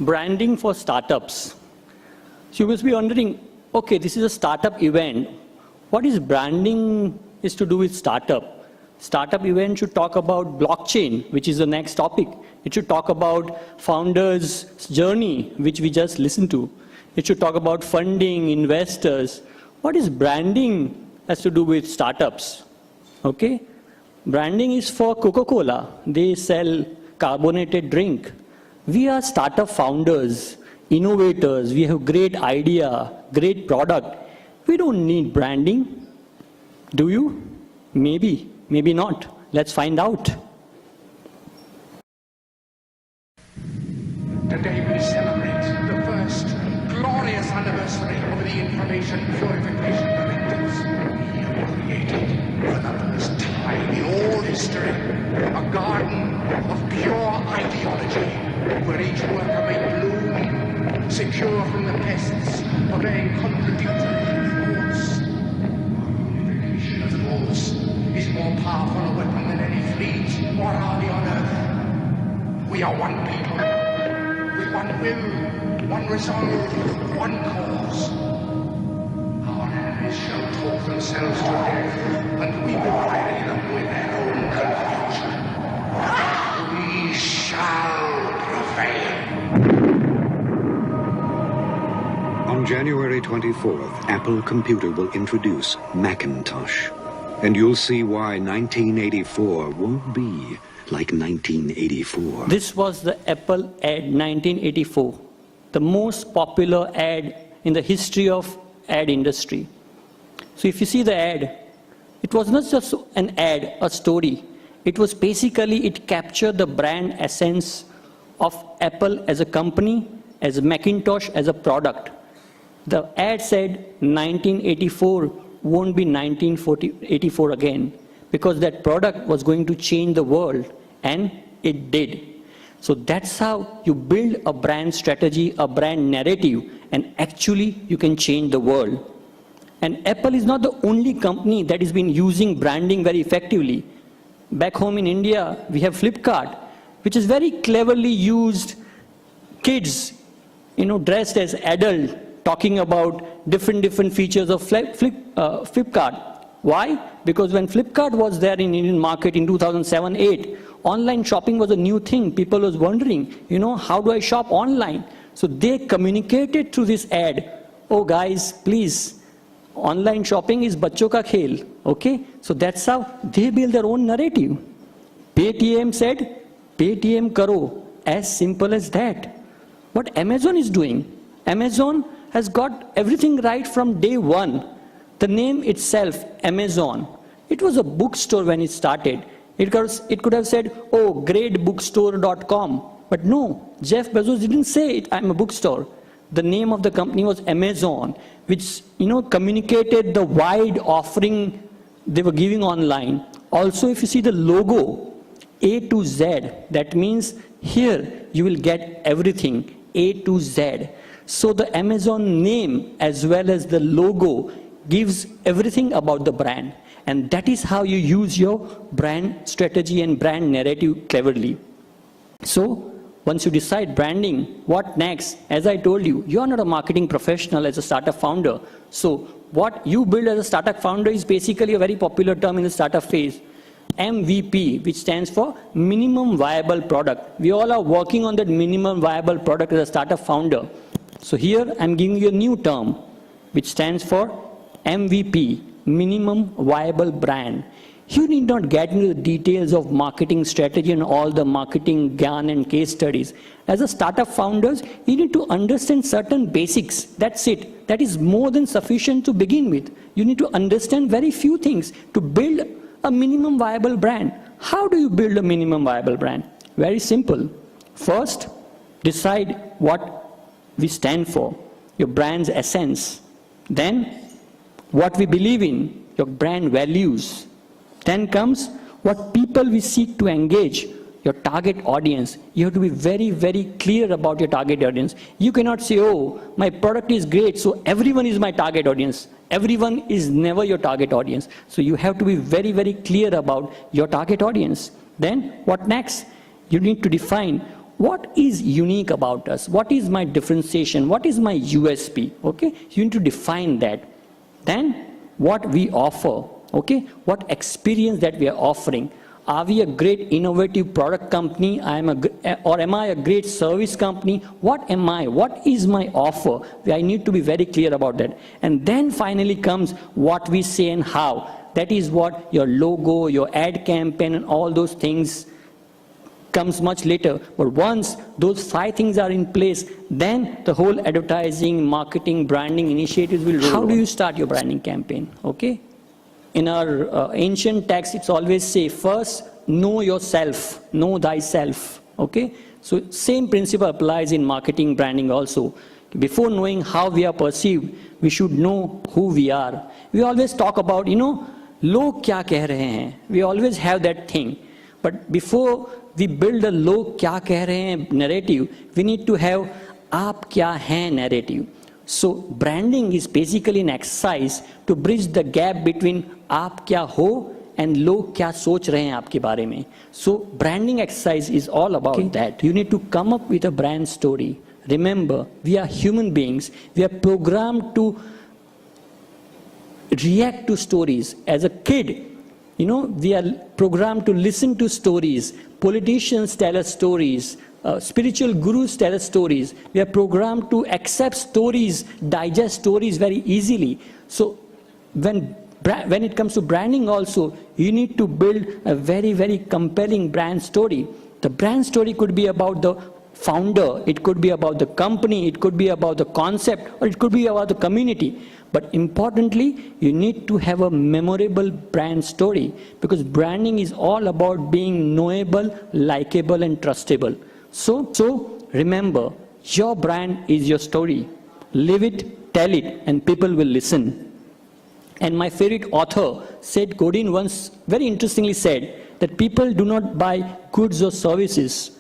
Branding for startups. So you must be wondering, okay, this is a startup event. What is branding is to do with startup? Startup event should talk about blockchain, which is the next topic. It should talk about founders' journey, which we just listened to. It should talk about funding, investors. What is branding has to do with startups? Okay? Branding is for Coca-Cola. They sell carbonated drink. We are startup founders, innovators. We have great idea, great product. We don't need branding. Do you? Maybe, maybe not. Let's find out. Today we celebrate the first glorious anniversary of the Information Purification Directives. We have created for the first time in all history a garden of pure ideology where each worker may bloom, secure from the pests, obeying contradictory reports. Unification of thoughts is more powerful a weapon than any fleet or army on earth. We are one people, with one will, one resolve, one cause. Our enemies shall talk themselves to death, and we will bury them with their own confusion. We shall prevail. On January 24th, Apple Computer will introduce Macintosh. And you'll see why 1984 won't be like 1984. This was the Apple ad 1984, the most popular ad in the history of ad industry. So if you see the ad, it was not just an ad, a story. It was basically, it captured the brand essence of Apple as a company, as Macintosh as a product. The ad said 1984 won't be 1984 again, because that product was going to change the world, and it did. So that's how you build a brand strategy, a brand narrative, and actually you can change the world. And Apple is not the only company that has been using branding very effectively. Back home in India, we have Flipkart, which is very cleverly used kids, dressed as adult, talking about different features of Flipkart. Why? Because when Flipkart was there in Indian market in 2007-8, online shopping was a new thing. People was wondering, how do I shop online? So they communicated through this ad. Oh guys, please, online shopping is bachcho ka khel. Okay? So that's how they build their own narrative. Paytm said, Paytm karo. As simple as that. What Amazon is doing, Amazon has got everything right from day one. The name itself, Amazon, it was a bookstore when it started. It could have said, oh, greatbookstore.com. But no, Jeff Bezos didn't say I'm a bookstore. The name of the company was Amazon, which communicated the wide offering they were giving online. Also, if you see the logo, A to Z, that means here you will get everything, A to Z. So the Amazon name as well as the logo gives everything about the brand. And that is how you use your brand strategy and brand narrative cleverly. So once you decide branding, what next? As I told you, you are not a marketing professional as a startup founder. So what you build as a startup founder is basically a very popular term in the startup phase. MVP, which stands for minimum viable product. We all are working on that minimum viable product as a startup founder. So here I'm giving you a new term, which stands for MVP, minimum viable brand. You need not get into the details of marketing strategy and all the marketing yarn and case studies. As a startup founders, you need to understand certain basics. That's it. That is more than sufficient to begin with. You need to understand very few things to build a minimum viable brand. How do you build a minimum viable brand? Very simple. First, decide what we stand for, your brand's essence. Then, what we believe in, your brand values. Then comes what people we seek to engage, your target audience. You have to be very clear about your target audience. You cannot say, oh, my product is great, so everyone is my target audience. Everyone is never your target audience. So you have to be very clear about your target audience. Then, what next? You need to define what is unique about us? What is my differentiation? What is my USP? Okay, you need to define that. Then what we offer, okay, what experience that we are offering. Are we a great innovative product company? Or am I a great service company? What am I? What is my offer? I need to be very clear about that. And then finally comes what we say and how. That is what your logo, your ad campaign, and all those things comes much later. But once those 5 things are in place, then the whole advertising, marketing, branding initiatives will roll. How do you start your branding campaign? Okay. In our ancient texts, it's always say, first, know yourself, know thyself, okay? So same principle applies in marketing, branding also. Before knowing how we are perceived, we should know who we are. We always talk about, log kya keh rahe hain. We always have that thing. But before we build a log kya keh rahe hain narrative, we need to have aap kya hai narrative. So branding is basically an exercise to bridge the gap between आप क्या हो and लोग क्या सोच रहे हैं आपके बारे में. So branding exercise is all about that. You need to come up with a brand story. Remember, we are human beings. We are programmed to react to stories. As a kid, we are programmed to listen to stories. Politicians tell us stories. Spiritual gurus tell us stories. We are programmed to accept stories, digest stories very easily. So when it comes to branding also, you need to build a very, very compelling brand story. The brand story could be about the founder, it could be about the company, it could be about the concept, or it could be about the community. But importantly, you need to have a memorable brand story, because branding is all about being knowable, likable, and trustable. So remember, your brand is your story. Live it, tell it, and people will listen. And my favorite author, Seth Godin, once very interestingly said that people do not buy goods or services.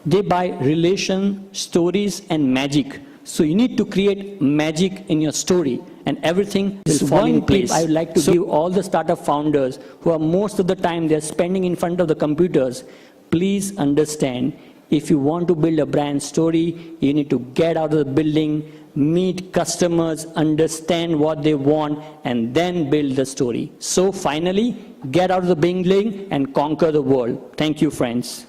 They buy relation, stories, and magic. So you need to create magic in your story, and everything will fall in place. I would like to give all the startup founders who are most of the time they're spending in front of the computers. Please understand, if you want to build a brand story, you need to get out of the building, meet customers, understand what they want, and then build the story. So finally, get out of the building and conquer the world. Thank you, friends.